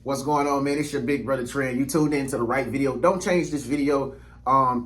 What's going on, man? It's your big brother Trend. You tuned into the right video. Don't change this video.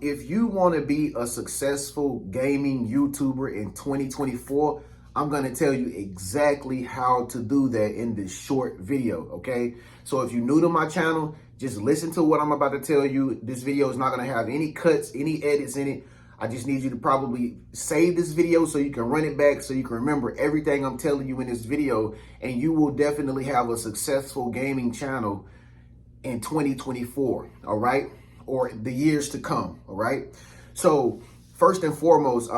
If you want to be a successful gaming YouTuber in 2024, I'm going to tell you exactly how to do that in this short video, okay? So if you're new to my channel, just listen to what I'm about to tell you. This video is not going to have any cuts, any edits in it. I just need you to probably save this video so you can run it back, so you can remember everything I'm telling you in this video, and you will definitely have a successful gaming channel in 2024, all right? Or the years to come, all right? So first and foremost,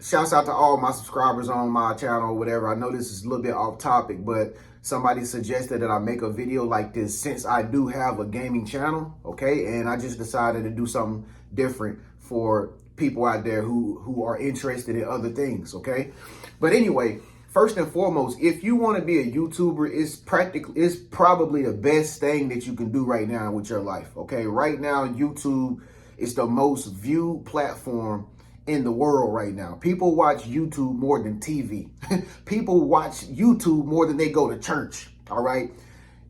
shouts out to all my subscribers on my channel or whatever. I know this is a little bit off topic, but somebody suggested that I make a video like this since I do have a gaming channel, okay? And I just decided to do something different for people out there who are interested in other things, okay? But anyway, first and foremost, if you want to be a YouTuber, it's probably the best thing that you can do right now with your life, okay? Right now, YouTube is the most viewed platform in the world right now. People watch YouTube more than TV. People watch YouTube more than they go to church, all right?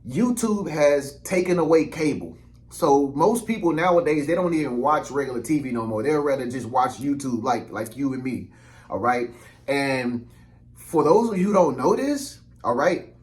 YouTube has taken away cable. So most people nowadays, they don't even watch regular TV no more. They'd rather just watch YouTube like you and me, all right? And for those of you who don't know this, all right,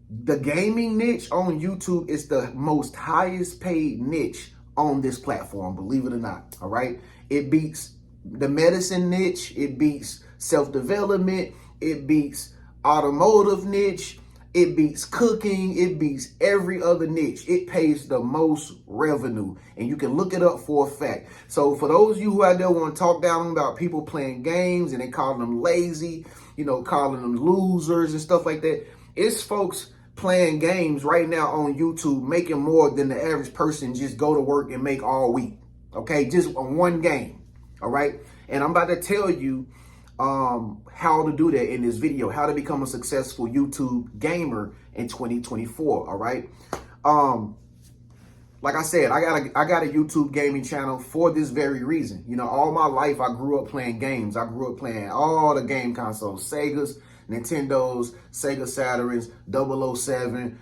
the gaming niche on YouTube is the most highest paid niche on this platform, believe it or not, all right? It beats the medicine niche, it beats self-development, it beats automotive niche, it beats cooking, it beats every other niche. It pays the most revenue, and you can look it up for a fact. So for those of you who out there want to talk down about people playing games and they calling them lazy, you know, calling them losers and stuff like that, it's folks playing games right now on YouTube making more than the average person just go to work and make all week, okay? Just on one game, all right? And I'm about to tell you how to do that in this video, how to become a successful YouTube gamer in 2024, all right? Like I said, I got a YouTube gaming channel for this very reason. You know, all my life I grew up playing games. I grew up playing all the game consoles, Segas, Nintendos, Sega Saturns, 007,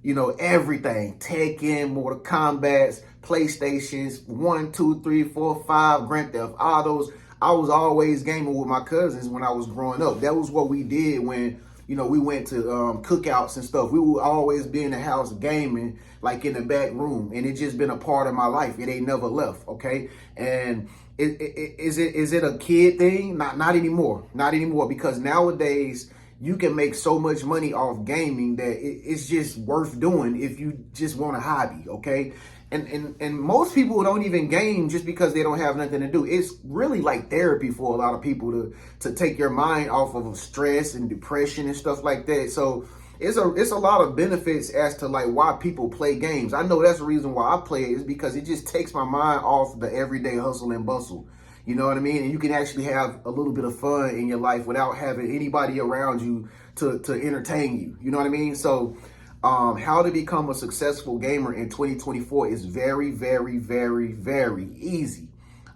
you know, everything, Tekken, Mortal Kombat, PlayStations, 1, 2, 3, 4, 5, Grand Theft Autos. I was always gaming with my cousins when I was growing up. That was what we did when, you know, we went to cookouts and stuff. We would always be in the house gaming, like in the back room. And it just been a part of my life. It ain't never left, okay? And is it a kid thing? Not anymore. Not anymore, because nowadays you can make so much money off gaming that it's just worth doing if you just want a hobby, okay? And most people don't even game just because they don't have nothing to do. It's really like therapy for a lot of people to take your mind off of stress and depression and stuff like that. So it's a lot of benefits as to like why people play games. I know that's the reason why I play it, is because it just takes my mind off the everyday hustle and bustle. You know what I mean? And you can actually have a little bit of fun in your life without having anybody around you to entertain you. You know what I mean? So how to become a successful gamer in 2024 is very, very, very, very easy.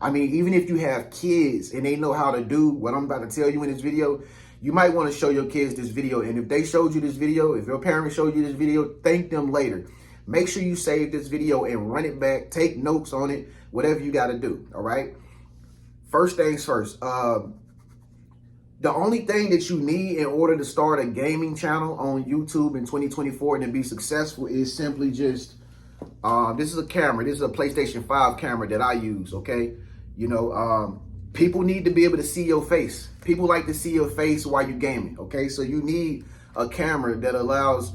I mean, even if you have kids and they know how to do what I'm about to tell you in this video, you might want to show your kids this video. And if they showed you this video, if your parents showed you this video, thank them later. Make sure you save this video and run it back. Take notes on it, whatever you got to do, all right? First things first. The only thing that you need in order to start a gaming channel on YouTube in 2024 and to be successful is simply just, this is a camera. This is a PlayStation 5 camera that I use, okay? You know, people need to be able to see your face. People like to see your face while you're gaming, okay? So you need a camera that allows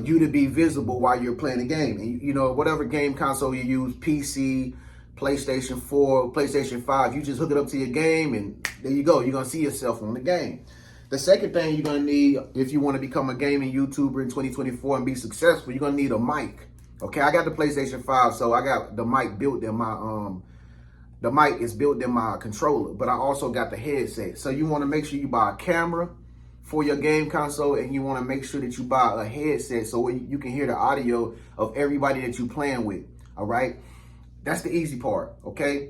you to be visible while you're playing a game. And, you know, whatever game console you use, PC, PlayStation 4, PlayStation 5, you just hook it up to your game and there you go. You're going to see yourself on the game. The second thing you're going to need if you want to become a gaming YouTuber in 2024 and be successful, you're going to need a mic. Okay, I got the PlayStation 5, so I got the mic built in my, the mic is built in my controller, but I also got the headset. So you want to make sure you buy a camera for your game console, and you want to make sure that you buy a headset so you can hear the audio of everybody that you're playing with, all right? That's the easy part, okay?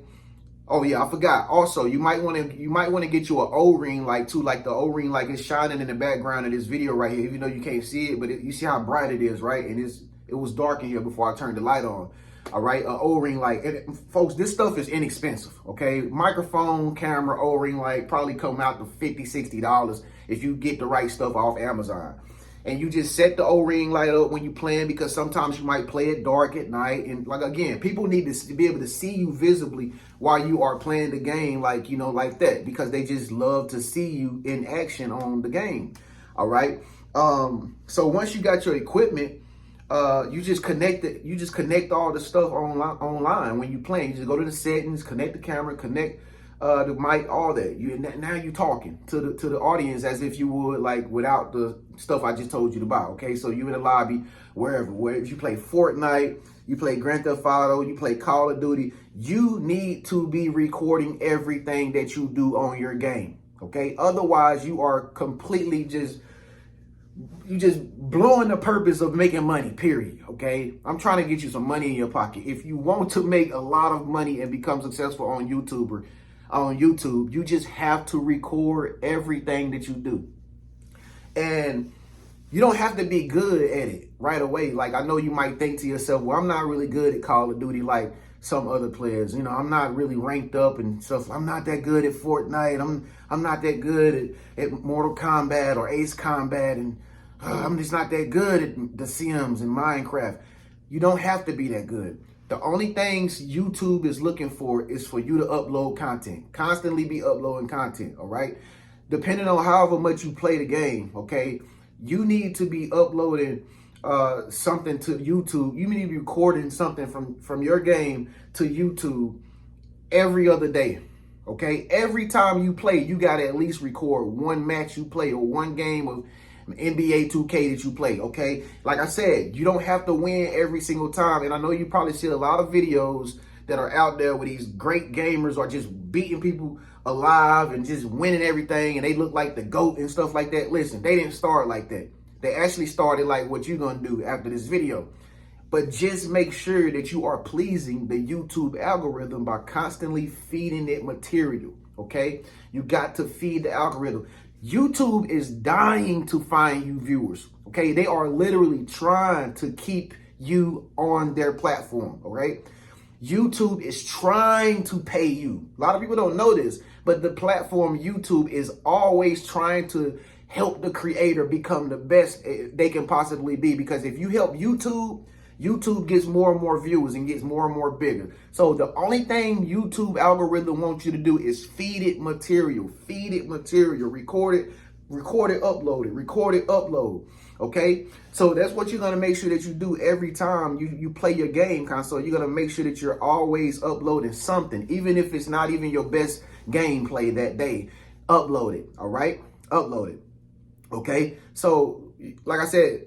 Oh yeah, I forgot. Also, you might want to get you an O-ring light too, like the O-ring like it's shining in the background of this video right here. Even though you can't see it, but you see how bright it is, right? And it was dark in here before I turned the light on. All right, an O-ring light. And folks, this stuff is inexpensive. Okay, microphone, camera, O-ring light probably come out to $50-$60 if you get the right stuff off Amazon. And you just set the O-ring light up when you playing, because sometimes you might play it dark at night. And like, again, people need to be able to see you visibly while you are playing the game, like, you know, like that, because they just love to see you in action on the game. All right. So once you got your equipment, you just connect all the stuff online when you playing. You just go to the settings, connect the camera, connect the mic, all that. Now you're talking to the audience as if you would, like, without the stuff I just told you to buy. Okay, so you in the lobby, wherever if you play Fortnite, you play Grand Theft Auto, you play Call of Duty, you need to be recording everything that you do on your game. Okay, otherwise you are completely just blowing the purpose of making money, period. Okay, I'm trying to get you some money in your pocket. If you want to make a lot of money and become successful on YouTube, you just have to record everything that you do. And you don't have to be good at it right away. Like, I know you might think to yourself, well, I'm not really good at Call of Duty like some other players. You know, I'm not really ranked up and stuff. I'm not that good at Fortnite. I'm not that good at Mortal Kombat or Ace Combat, and I'm just not that good at The Sims and Minecraft. You don't have to be that good. The only things YouTube is looking for is for you to upload content. Constantly be uploading content, all right? Depending on however much you play the game, okay? You need to be uploading something to YouTube. You need to be recording something from your game to YouTube every other day, okay? Every time you play, you got to at least record one match you play or one game of NBA 2K that you play, okay? Like I said, you don't have to win every single time. And I know you probably see a lot of videos that are out there where these great gamers are just beating people alive and just winning everything, and they look like the GOAT and stuff like that. Listen, they didn't start like that. They actually started like what you're going to do after this video. But just make sure that you are pleasing the YouTube algorithm by constantly feeding it material, okay? You got to feed the algorithm. YouTube is dying to find you viewers, okay? They are literally trying to keep you on their platform, all right? YouTube is trying to pay you. A lot of people don't know this, but the platform YouTube is always trying to help the creator become the best they can possibly be, because if you help YouTube gets more and more views and gets more and more bigger. So the only thing YouTube algorithm wants you to do is feed it material, record it, upload it, record it, upload. Okay, so that's what you're gonna make sure that you do every time you play your game console. You're gonna make sure that you're always uploading something, even if it's not even your best gameplay that day. Upload it, all right? Upload it. Okay, so like I said,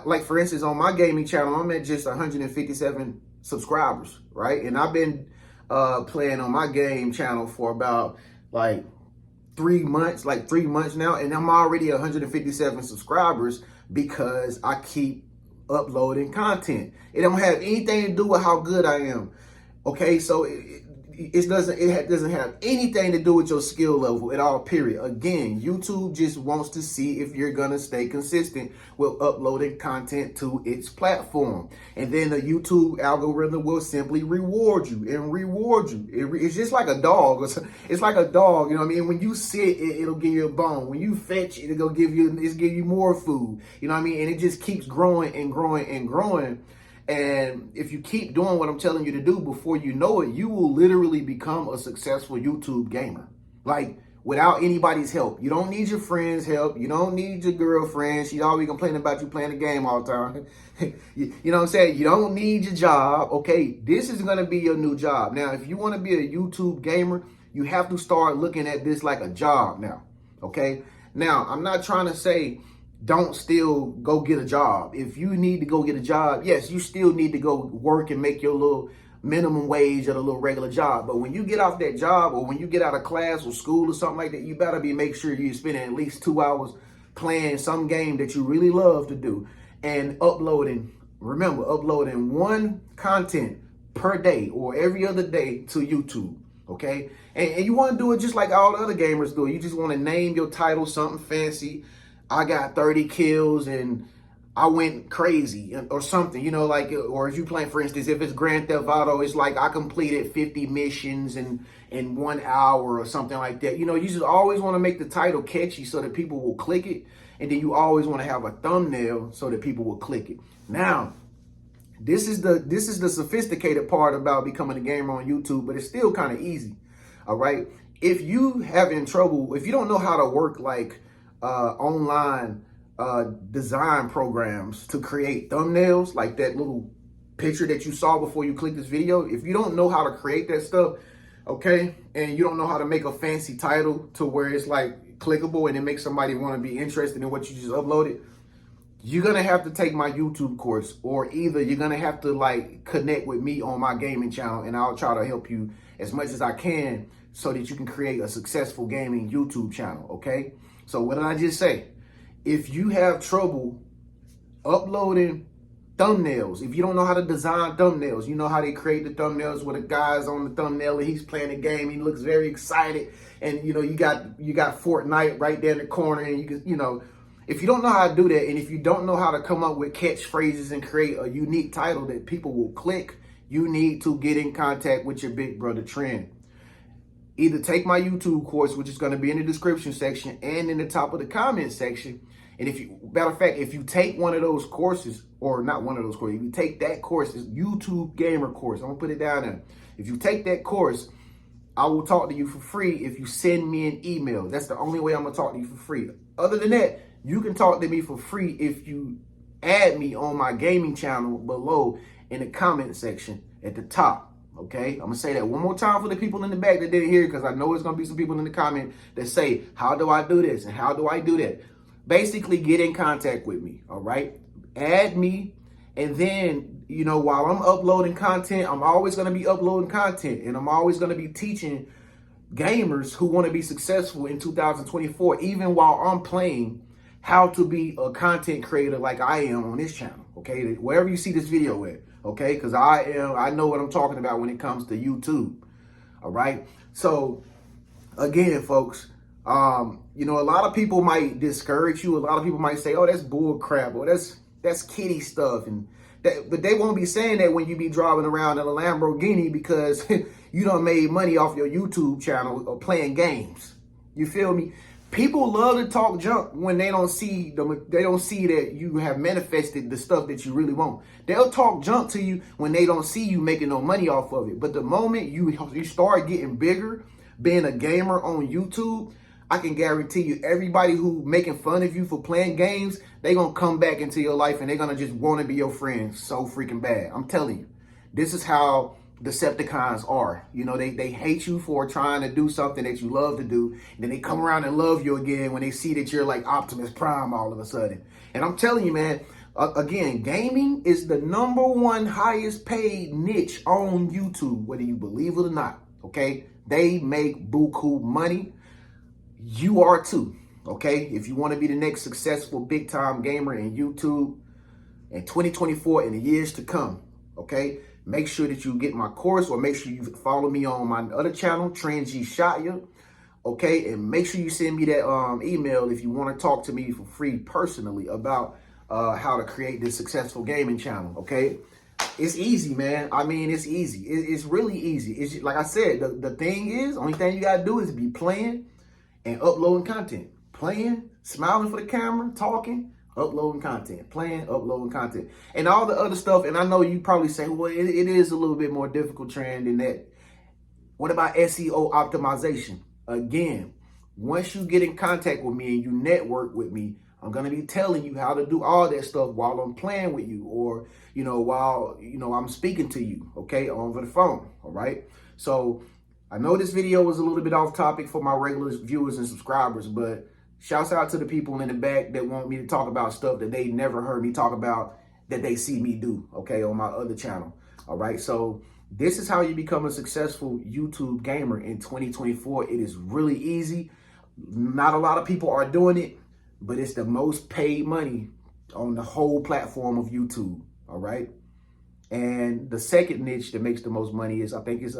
like for instance, on my gaming channel, I'm at just 157 subscribers, right? And I've been playing on my game channel for about like 3 months now, and I'm already 157 subscribers because I keep uploading content. It don't have anything to do with how good I am. Okay, so it doesn't have anything to do with your skill level at all, period. Again, YouTube just wants to see if you're gonna stay consistent with uploading content to its platform. And then the YouTube algorithm will simply reward you. It's just like a dog. It's like a dog, you know what I mean? When you sit, it'll give you a bone. When you fetch, it'll give you more food. You know what I mean? And it just keeps growing and growing and growing. And if you keep doing what I'm telling you to do, before you know it, you will literally become a successful YouTube gamer. Like, without anybody's help. You don't need your friends' help. You don't need your girlfriend. She always complaining about you playing the game all the time. You know what I'm saying? You don't need your job. Okay, this is going to be your new job. Now, if you want to be a YouTube gamer, you have to start looking at this like a job now. Okay? Now, I'm not trying to say don't still go get a job. If you need to go get a job, yes, you still need to go work and make your little minimum wage at a little regular job. But when you get off that job, or when you get out of class or school or something like that, you better make sure you're spending at least 2 hours playing some game that you really love to do, and uploading one content per day or every other day to YouTube. okay? And you want to do it just like all the other gamers do. You just want to name your title something fancy. I got 30 kills and I went crazy or something, you know, like, or if you play, for instance, if it's Grand Theft Auto, it's like I completed 50 missions in 1 hour or something like that. You know, you just always want to make the title catchy so that people will click it. And then you always want to have a thumbnail so that people will click it. Now, this is the sophisticated part about becoming a gamer on YouTube, but it's still kind of easy. All right. If you having trouble, if you don't know how to work like online design programs to create thumbnails, like that little picture that you saw before you click this video, if you don't know how to create that stuff, okay, and you don't know how to make a fancy title to where it's like clickable and it makes somebody want to be interested in what you just uploaded, you're gonna have to take my YouTube course, or either you're gonna have to like connect with me on my gaming channel, and I'll try to help you as much as I can so that you can create a successful gaming YouTube channel. Okay, so what did I just say? If you have trouble uploading thumbnails, if you don't know how to design thumbnails, you know how they create the thumbnails where the guy's on the thumbnail and he's playing a game, he looks very excited, and you know you got Fortnite right there in the corner, and you can, you know, if you don't know how to do that, and if you don't know how to come up with catchphrases and create a unique title that people will click, you need to get in contact with your big brother Trend. Either take my YouTube course, which is going to be in the description section and in the top of the comment section. And if you, matter of fact, if you take one of those courses, or not one of those courses, if you take that course, it's YouTube Gamer course, I'm going to put it down there. If you take that course, I will talk to you for free if you send me an email. That's the only way I'm going to talk to you for free. Other than that, you can talk to me for free if you add me on my gaming channel below in the comment section at the top. Okay, I'm gonna say that one more time for the people in the back that didn't hear it, because I know it's gonna be some people in the comment that say, how do I do this and how do I do that? Basically, get in contact with me. All right, add me, and then, you know, while I'm uploading content, I'm always gonna be uploading content, and I'm always gonna be teaching gamers who want to be successful in 2024, even while I'm playing, how to be a content creator like I am on this channel. Okay, wherever you see this video at. Okay, because I know what I'm talking about when it comes to YouTube. All right. So again, folks, you know, a lot of people might discourage you. A lot of people might say, oh, that's bull crap, or that's kiddie stuff. And that, but they won't be saying that when you be driving around in a Lamborghini because you done made money off your YouTube channel or playing games. You feel me? People love to talk junk when they don't see that you have manifested the stuff that you really want. They'll talk junk to you when they don't see you making no money off of it. But the moment you start getting bigger, being a gamer on YouTube, I can guarantee you everybody who making fun of you for playing games, they gonna come back into your life and they're gonna just want to be your friend so freaking bad. I'm telling you, this is how Decepticons are. You know, they hate you for trying to do something that you love to do, and then they come around and love you again when they see that you're like Optimus Prime all of a sudden. And I'm telling you, man, again, gaming is the #1 highest paid niche on YouTube, whether you believe it or not. Okay, they make buku money. You are too. Okay, if you want to be the next successful big time gamer in YouTube in 2024 and the years to come, okay, make sure that you get my course, or make sure you follow me on my other channel, Trend G Shotya. Okay, and make sure you send me that email if you want to talk to me for free personally about how to create this successful gaming channel. Okay, it's easy, man. I mean, it's easy. It's really easy. It's just, like I said, the thing is, only thing you gotta do is be playing and uploading content. Playing, smiling for the camera, talking, uploading content, playing, uploading content, and all the other stuff. And I know you probably say, well, it is a little bit more difficult, Trend, than that. What about SEO optimization? Again, once you get in contact with me and you network with me, I'm going to be telling you how to do all that stuff while I'm playing with you, or, you know, while, you know, I'm speaking to you, okay, over the phone. All right. So I know this video was a little bit off topic for my regular viewers and subscribers, but shouts out to the people in the back that want me to talk about stuff that they never heard me talk about, that they see me do, okay, on my other channel. All right, so this is how you become a successful YouTube gamer in 2024. It is really easy. Not a lot of people are doing it, but it's the most paid money on the whole platform of YouTube. All right, and the second niche that makes the most money is, I think, is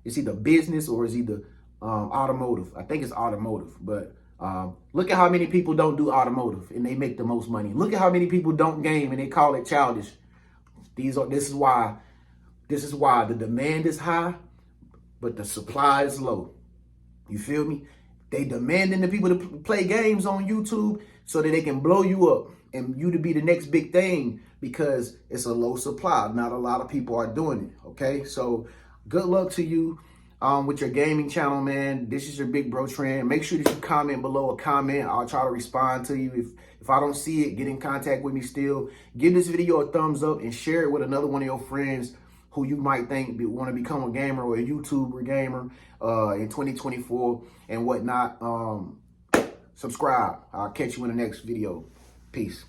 it's either business or it's either automotive. I think it's automotive, but look at how many people don't do automotive and they make the most money. Look at how many people don't game and they call it childish. This is why the demand is high, but the supply is low. You feel me? They demanding the people to play games on YouTube so that they can blow you up and you to be the next big thing, because it's a low supply. Not a lot of people are doing it. Okay, so good luck to you with your gaming channel, man. This is your big bro trend. Make sure that you comment below a comment. I'll try to respond to you. If I don't see it, get in contact with me still. Give this video a thumbs up and share it with another one of your friends who you might think want to become a gamer or a YouTuber gamer in 2024 and whatnot. Subscribe. I'll catch you in the next video. Peace.